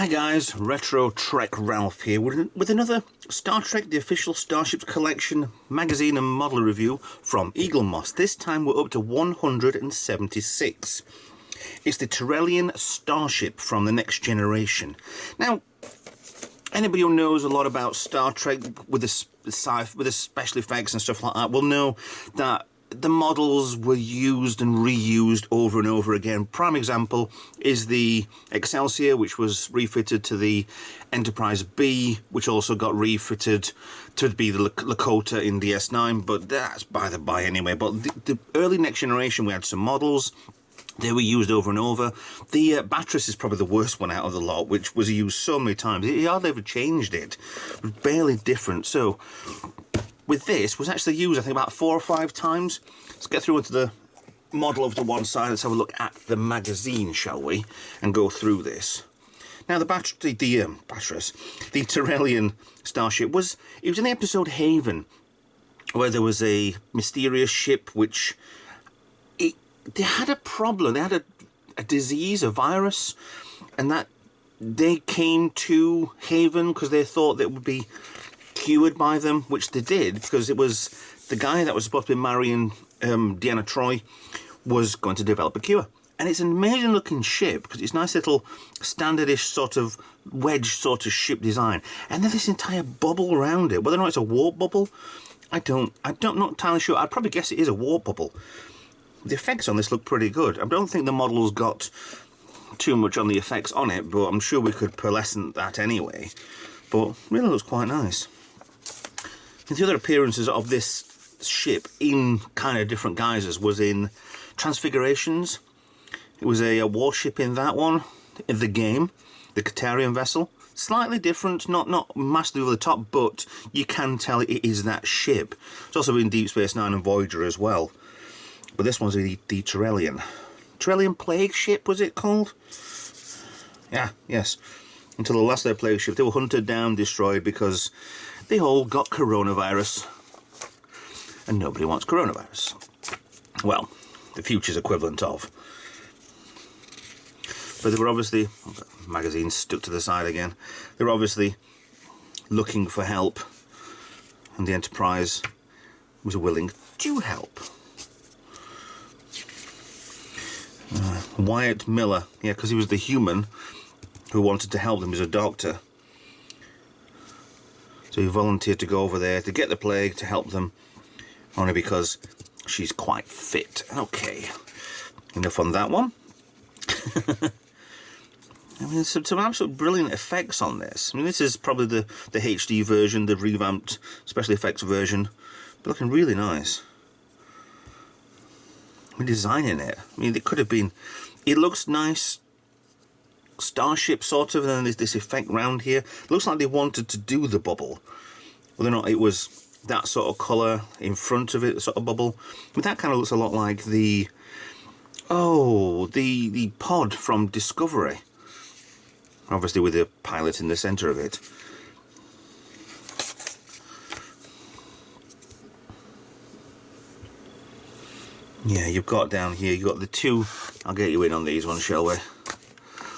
Hi guys, Retro Trek Ralph here with another Star Trek The Official Starships Collection magazine and model review from Eaglemoss. This time we're up to 176. It's the Tarellian Starship from the Next Generation. Now, anybody who knows a lot about Star Trek with the special effects and stuff like that will know that the models were used and reused over and over again. Prime example is the Excelsior, which was refitted to the Enterprise B, which also got refitted to be the Lakota in DS9, but that's by the by anyway. But the early Next Generation, we had some models. They were used over and over. The Batteris is probably the worst one out of the lot, which was used so many times. He hardly ever changed it. It was barely different. So with this, was actually used, I think, about 4 or 5 times. Let's get through into the model over to one side. Let's have a look at the magazine, shall we? And go through this. Now, the Batteris, the Tarellian Starship, was in the episode Haven, where there was a mysterious ship which they had a problem. They had a disease, a virus, and that they came to Haven because they thought that it would be cured by them, which they did, because it was the guy that was supposed to be marrying Deanna Troi was going to develop a cure. And it's an amazing looking ship because it's nice little standardish sort of wedge sort of ship design, and then this entire bubble around it. Whether or not it's a warp bubble, I'm not entirely sure. I'd probably guess it is a warp bubble. The effects on this look pretty good. I don't think the model's got too much on the effects on it, but I'm sure we could pearlescent that anyway. But really looks quite nice. And the other appearances of this ship in kind of different guises was in Transfigurations. It was a warship in that one, in the game, the Tarellian vessel. Slightly different, not massively over the top, but you can tell it is that ship. It's also in Deep Space Nine and Voyager as well. But this one's the Tarellian. Tarellian Plague Ship, was it called? Yeah, yes. Until the last of their Plague Ship, they were hunted down, destroyed, because they all got coronavirus. And nobody wants coronavirus. Well, the future's equivalent of. But they were obviously, magazine stuck to the side again, they were obviously looking for help. And the Enterprise was willing to help. Wyatt Miller, yeah, because he was the human who wanted to help them. He was a doctor, so he volunteered to go over there to get the plague to help them, only because she's quite fit. Okay, enough on that one. I mean, some absolute brilliant effects on this. I mean, this is probably the HD version, the revamped special effects version, but looking really nice. Designing it, I mean, it could have been, it looks nice, Starship sort of, and then there's this effect round here. It looks like they wanted to do the bubble, whether or not it was that sort of colour in front of it, sort of bubble. But that kind of looks a lot like the pod from Discovery, obviously with the pilot in the centre of it. Yeah, you've got down here, you've got the two, I'll get you in on these ones, shall we?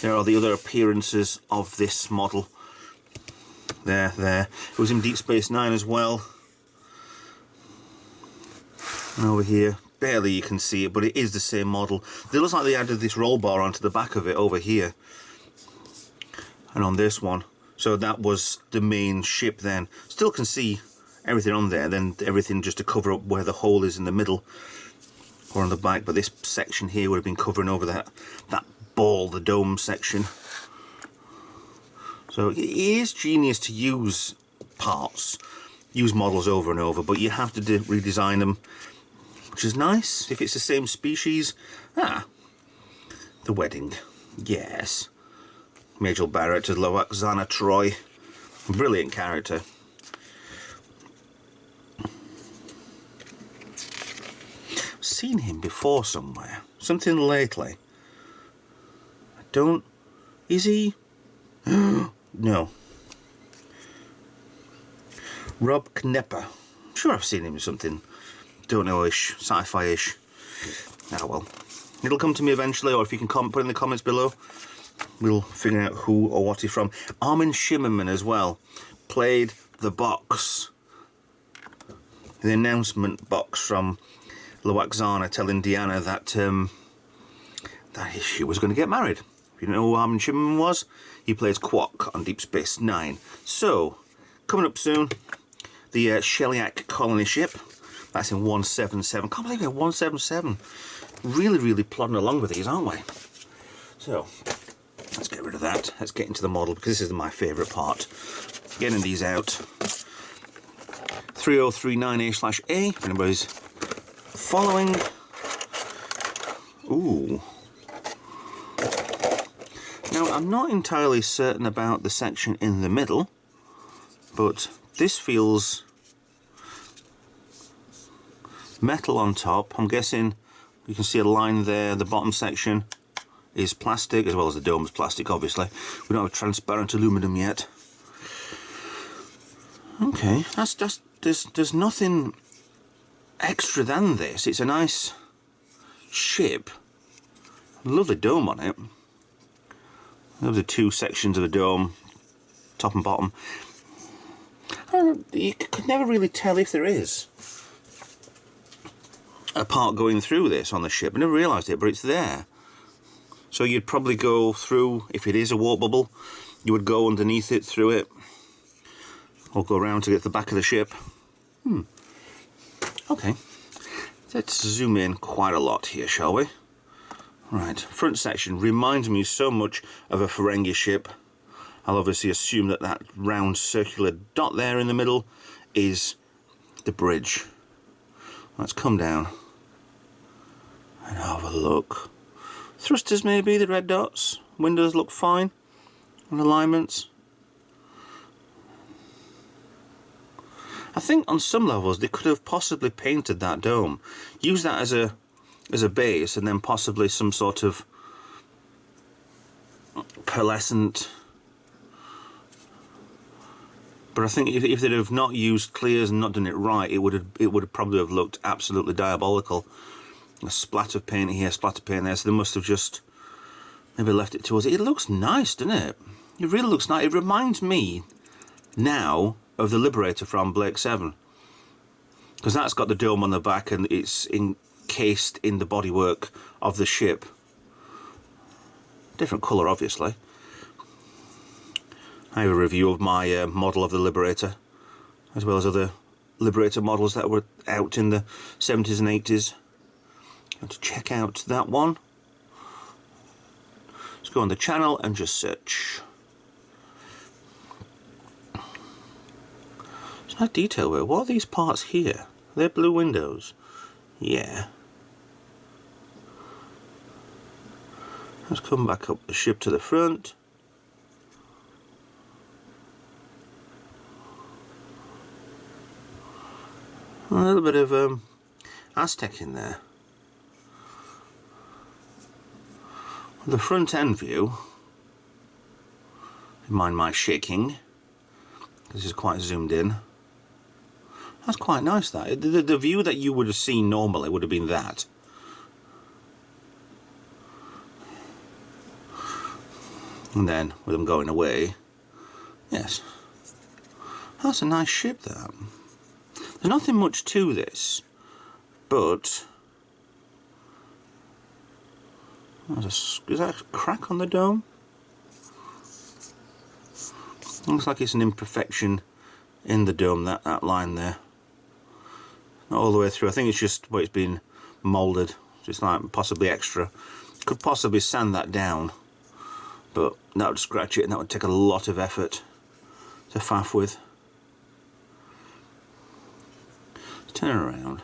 There are the other appearances of this model. There. It was in Deep Space Nine as well. And over here, barely you can see it, but it is the same model. It looks like they added this roll bar onto the back of it over here. And on this one. So that was the main ship then. Still can see everything on there, then everything just to cover up where the hole is in the middle. Or on the back, but this section here would have been covering over that ball, the dome section. So it is genius to use parts, use models over and over, but you have to redesign them, which is nice. If it's the same species, the wedding, yes. Majel Barrett to Deanna Troi, brilliant character. Seen him before somewhere, something lately. Is he? No. Rob Knepper, I'm sure I've seen him in something, don't know-ish, sci-fi-ish. Ah well, it'll come to me eventually, or if you can put in the comments below. we'll figure out who or what he's from. Armin Shimmerman as well played the box, the announcement box from Luaxana, telling Deanna that that she was going to get married. If you don't know who Armin Shimmerman was, he plays Quark on Deep Space Nine. So, coming up soon, the Sheliak colony ship. That's in 177. Can't believe we're 177. Really, really plodding along with these, aren't we? So, let's get rid of that. Let's get into the model, because this is my favourite part. Getting these out. 3039A/A, if anybody's following. Ooh. Now, I'm not entirely certain about the section in the middle, but this feels metal on top. I'm guessing you can see a line there. The bottom section is plastic, as well as the dome is plastic, obviously. We don't have transparent aluminum yet. Okay, that's just, there's nothing extra than this. It's a nice ship. Lovely dome on it. Those are two sections of the dome, top and bottom. You could never really tell if there is a part going through this on the ship. I never realised it, but it's there. So you'd probably go through, if it is a warp bubble, you would go underneath it, through it, or go around to get to the back of the ship. Okay, let's zoom in quite a lot here, shall we? Right, front section reminds me so much of a Ferengi ship. I'll obviously assume that that round circular dot there in the middle is the bridge. Let's come down and have a look. Thrusters maybe, the red dots. Windows look fine. And alignments. I think on some levels they could have possibly painted that dome. Use that as a base, and then possibly some sort of pearlescent. But I think if they'd have not used clears and not done it right, it would probably have looked absolutely diabolical. A splat of paint here, splat of paint there, so they must have just maybe left it towards it. It looks nice, doesn't it? It really looks nice. It reminds me now of the Liberator from Blake 7. Because that's got the dome on the back and it's encased in the bodywork of the ship. Different colour, obviously. I have a review of my model of the Liberator, as well as other Liberator models that were out in the 70s and 80s. Going to check out that one. Let's go on the channel and just search. There's no detail here. What are these parts here? They're blue windows. Yeah. Let's come back up the ship to the front. A little bit of Aztec in there. The front end view, mind my shaking, this is quite zoomed in. That's quite nice, that. The view that you would have seen normally would have been that. And then, with them going away, yes. That's a nice ship, that. There's nothing much to this, but is that a crack on the dome? Looks like it's an imperfection in the dome, that line there. Not all the way through. I think it's just where it's been moulded. Just like possibly extra. Could possibly sand that down, but that would scratch it and that would take a lot of effort to faff with. Turn it around.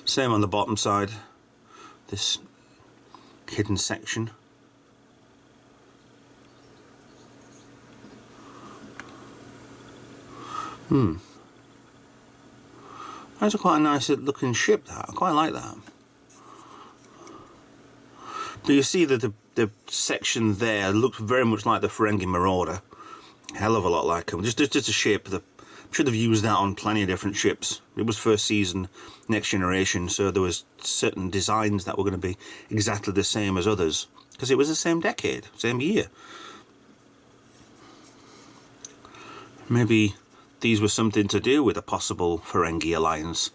Same on the bottom side. This hidden section. That's quite a nice looking ship, that. I quite like that. But you see that the section there looks very much like the Ferengi Marauder. Hell of a lot like them. Just a shape that should have used that on plenty of different ships. It was first season, Next Generation, so there was certain designs that were going to be exactly the same as others. because it was the same decade, same year. Maybe these were something to do with a possible Ferengi alliance.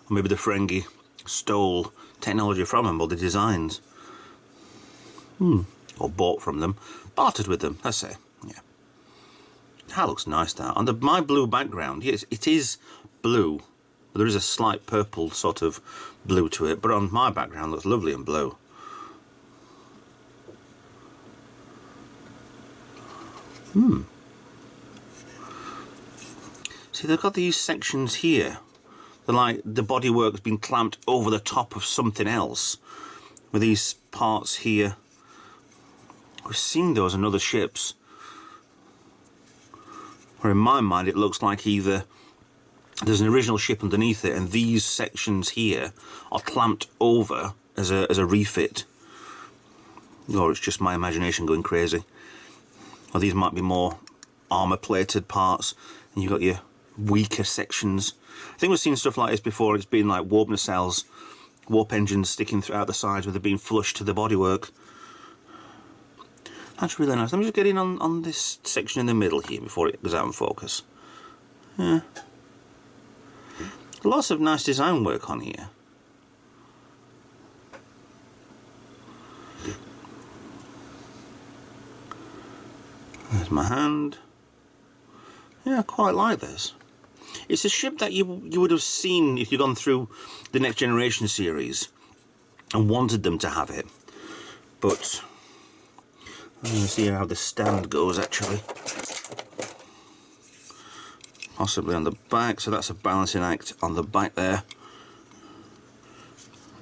Or maybe the Ferengi stole technology from them, or the designs. Or bought from them, bartered with them, let's say. Yeah. That looks nice, that. On my blue background, yes, it is blue. But there is a slight purple sort of blue to it, but on my background it looks lovely and blue. See, they've got these sections here. They're like the bodywork's been clamped over the top of something else. With these parts here. We've seen those in other ships. Where in my mind it looks like either there's an original ship underneath it and these sections here are clamped over as a refit. Or it's just my imagination going crazy. Or these might be more armour plated parts and you've got your weaker sections. I think we've seen stuff like this before. It's been like warp nacelles, warp engines sticking throughout the sides where they're being flushed to the bodywork. That's really nice. Let me just get in on this section in the middle here before it goes out of focus. Yeah. Lots of nice design work on here. There's my hand. Yeah, I quite like this. It's a ship that you would have seen if you'd gone through the Next Generation series and wanted them to have it. But let's see how the stand goes actually. Possibly on the back, so that's a balancing act on the back there.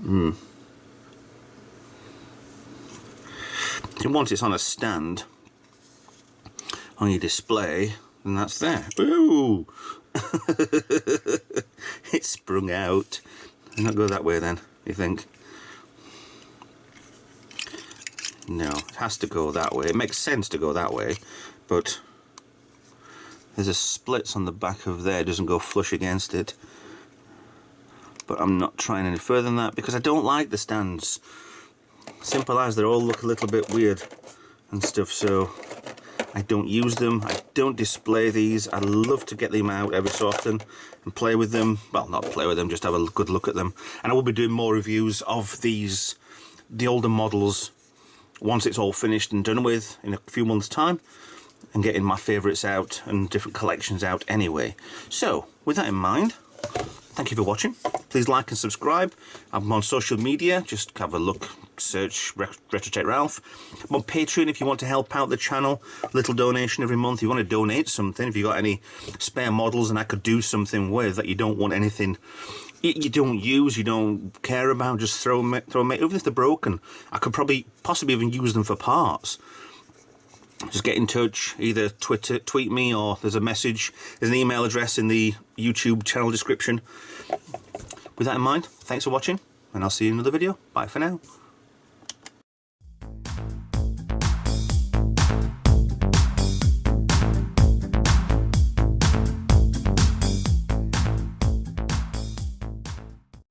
And once it's on a stand on your display, then that's there. Ooh! It sprung out. Not go that way then, you think? No, it has to go that way. It makes sense to go that way, but there's a splits on the back of there, it doesn't go flush against it. But I'm not trying any further than that because I don't like the stands. Simple as, they all look a little bit weird and stuff, so I don't use them. I don't display these. I love to get them out every so often and play with them. Well, not play with them, just have a good look at them. And I will be doing more reviews of these, the older models, once it's all finished and done with in a few months' time, and getting my favourites out and different collections out anyway. So, with that in mind, thank you for watching. Please like and subscribe. I'm on social media, just have a look, search Retro Ralph. I'm on Patreon if you want to help out the channel. A little donation every month. If you want to donate something, if you've got any spare models and I could do something with that you don't want anything you don't use, you don't care about, just throw them, even if they're broken. I could possibly even use them for parts. Just get in touch, either tweet me, or there's an email address in the YouTube channel description. With that in mind, thanks for watching, and I'll see you in another video. Bye for now.